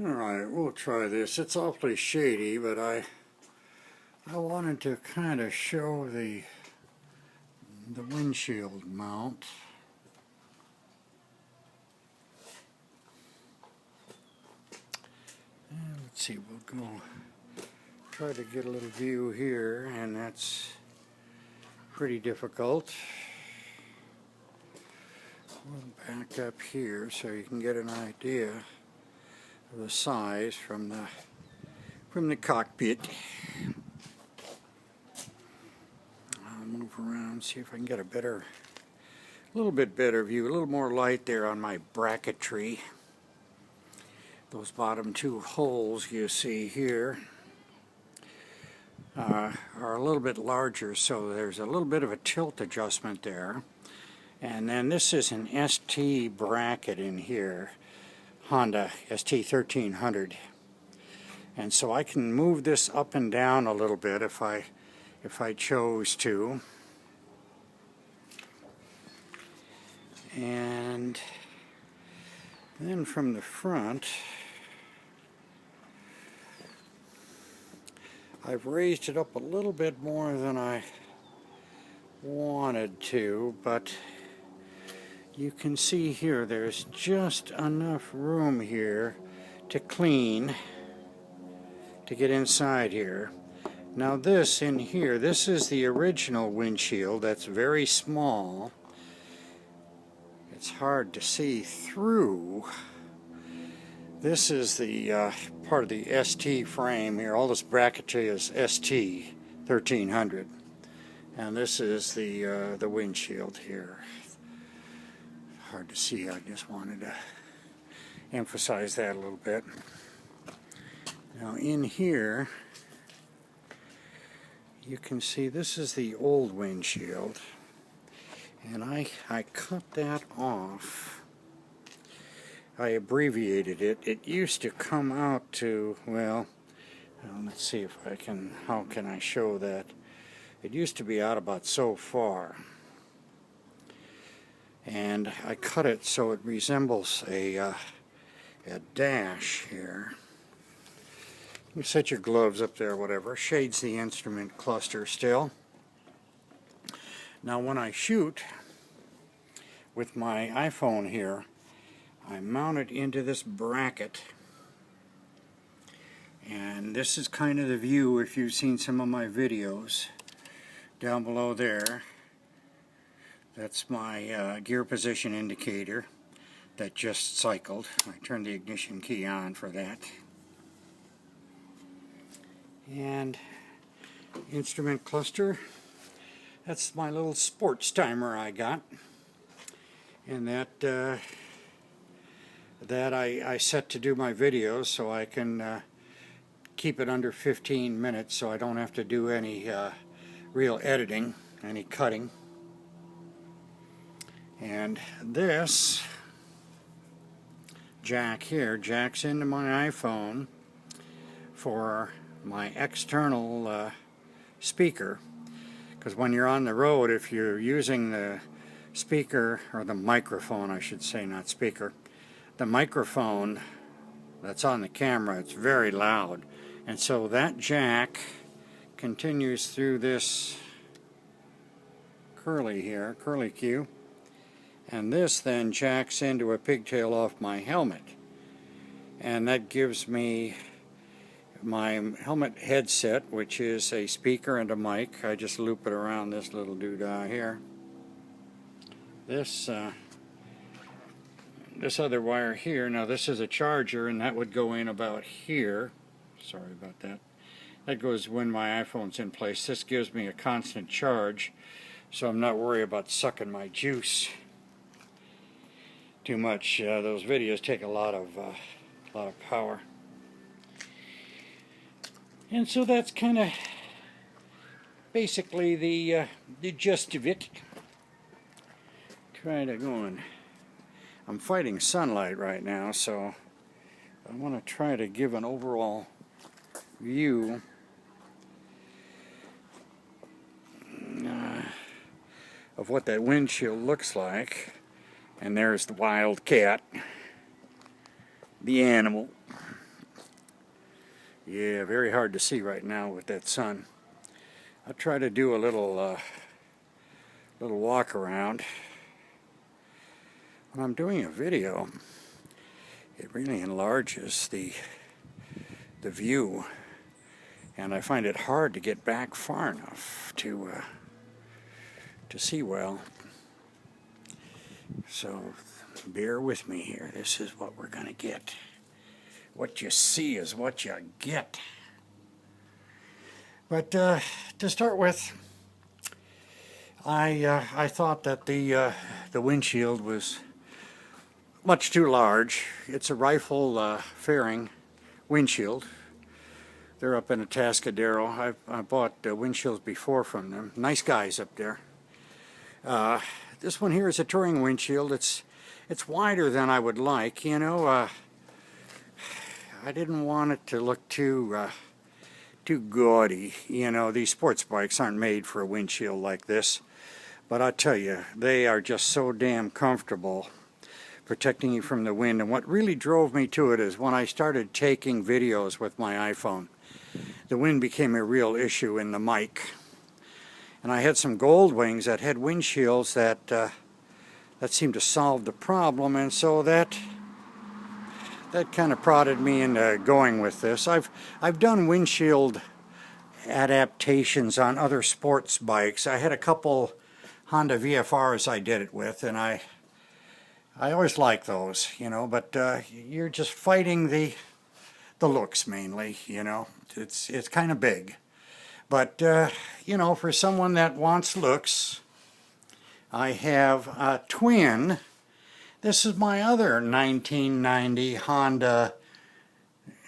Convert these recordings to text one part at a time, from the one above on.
Alright, we'll try this. It's awfully shady, but I wanted to kind of show the windshield mount. And let's see, we'll go try to get a little view here, and that's pretty difficult. We'll back up here so you can get an idea of the size from the cockpit. I'll move around, see if I can get a little bit better view, a little more light there on my bracketry. Those bottom two holes you see here are a little bit larger, so there's a little bit of a tilt adjustment there. And then this is an ST bracket in here, Honda ST 1300. And so I can move this up and down a little bit if I chose to. And then from the front, I've raised it up a little bit more than I wanted to, but you can see here there's just enough room here to clean to get inside here. Now this in here, this is the original windshield. That's very small. It's hard to see through. This is the part of the ST frame here. All this bracketry is ST 1300, and this is the windshield here. Hard to see. I just wanted to emphasize that a little bit. Now in here you can see this is the old windshield, and I cut that off. I abbreviated it. It used to come out to, well, let's see if I can, how can I show that? It used to be out about so far. And I cut it so it resembles a dash here. You set your gloves up there, whatever. Shades the instrument cluster still. Now when I shoot with my iPhone here, I mount it into this bracket. And this is kind of the view if you've seen some of my videos. Down below there, that's my gear position indicator that just cycled. I turned the ignition key on for that. And instrument cluster, that's my little sports timer I got. And that I set to do my videos so I can keep it under 15 minutes so I don't have to do any real editing, any cutting. And this jack here jacks into my iPhone for my external speaker, because when you're on the road, if you're using the speaker, or the microphone I should say, not speaker, the microphone that's on the camera, it's very loud, and so that jack continues through this curly Q, and this then jacks into a pigtail off my helmet, and that gives me my helmet headset, which is a speaker and a mic. I just loop it around this little doodah here. This other wire here, now this is a charger, and that would go in about here. Sorry about that. That goes when my iPhone's in place. This gives me a constant charge, so I'm not worried about sucking my juice too much. Those videos take a lot of power. And so that's kind of basically the gist of it. Try to go and, I'm fighting sunlight right now, so I want to try to give an overall view of what that windshield looks like. And there's the wild cat, the animal. Yeah, very hard to see right now with that sun. I'll try to do a little walk around. When I'm doing a video, it really enlarges the view, and I find it hard to get back far enough to see well. So bear with me here. This is what we're gonna get. What you see is what you get. But to start with, I thought that the windshield was much too large. It's a rifle fairing windshield. They're up in Atascadero. I bought windshields before from them. Nice guys up there. This one here is a touring windshield. It's wider than I would like. You know, I didn't want it to look too gaudy. You know, these sports bikes aren't made for a windshield like this. But I tell you, they are just so damn comfortable, protecting you from the wind. And what really drove me to it is when I started taking videos with my iPhone, the wind became a real issue in the mic. And I had some gold wings that had windshields that seemed to solve the problem, and so that kind of prodded me into going with this. I've done windshield adaptations on other sports bikes. I had a couple Honda VFRs I did it with, and I always like those, you know, but you're just fighting the looks mainly, you know. It's kind of big. But, you know, for someone that wants looks, I have a twin. This is my other 1990 Honda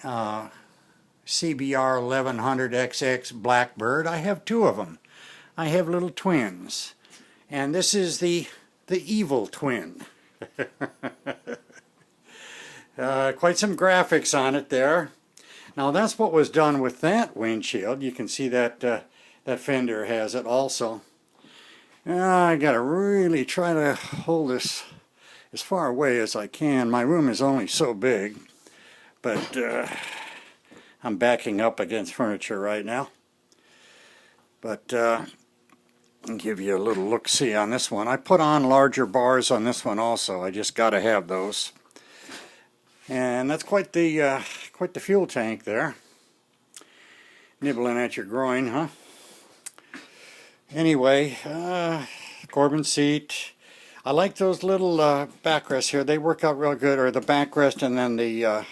CBR 1100XX Blackbird. I have two of them. I have little twins. And this is the evil twin. Quite some graphics on it there. Now that's what was done with that windshield. You can see that that fender has it also. I gotta really try to hold this as far away as I can. My room is only so big, but I'm backing up against furniture right now. But I'll give you a little look-see on this one. I put on larger bars on this one also. I just gotta have those. And that's quite the fuel tank there. Nibbling at your groin, huh? Anyway, Corbin seat. I like those little backrests here. They work out real good. Or the backrest and then the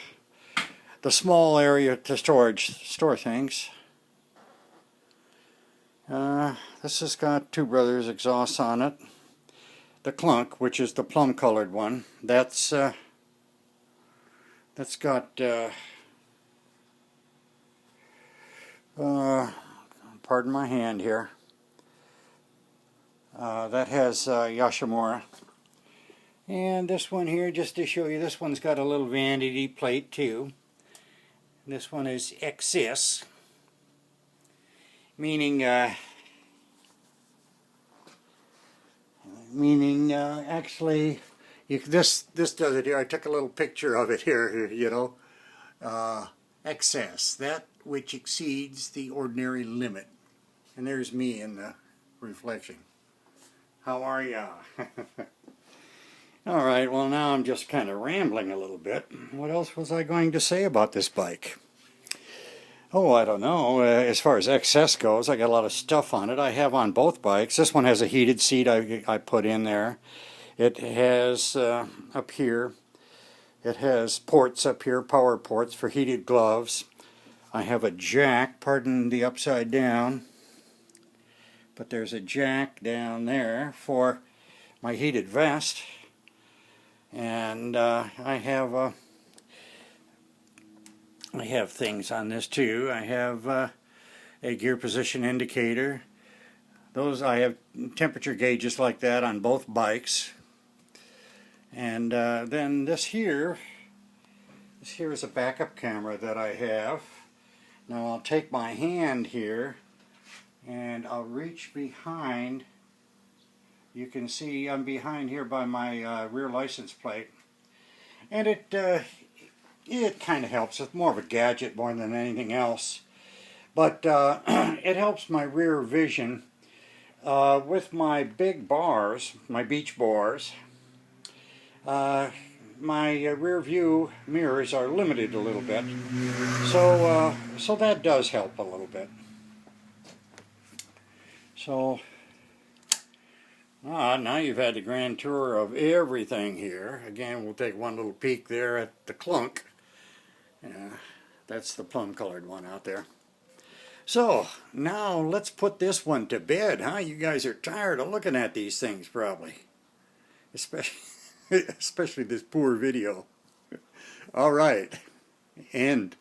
small area to store things. This has got Two Brothers exhaust on it. The Clunk, which is the plum-colored one, that's got pardon my hand here. That has Yoshimura. And this one here, just to show you, this one's got a little vanity plate too. This one is XS, meaning actually this does it here. I took a little picture of it here, you know. Excess, that which exceeds the ordinary limit. And there's me in the reflection. How are ya? Alright, well now I'm just kind of rambling a little bit. What else was I going to say about this bike? Oh, I don't know. As far as excess goes, I got a lot of stuff on it. I have on both bikes. This one has a heated seat I put in there. It has up here, it has ports up here, power ports for heated gloves. I have a jack, pardon the upside down, but there's a jack down there for my heated vest. And I have things on this too. I have a gear position indicator. Those, I have temperature gauges like that on both bikes. And then this here is a backup camera that I have. Now I'll take my hand here and I'll reach behind. You can see I'm behind here by my rear license plate. And it kind of helps. It's more of a gadget more than anything else. But it helps my rear vision with my big bars, my beach bars. My rear view mirrors are limited a little bit, so that does help a little bit. So now you've had the grand tour of everything here. Again, we'll take one little peek there at the clunk. That's the plum colored one out there. So now let's put this one to bed, huh? You guys are tired of looking at these things probably, especially this poor video. All right, end.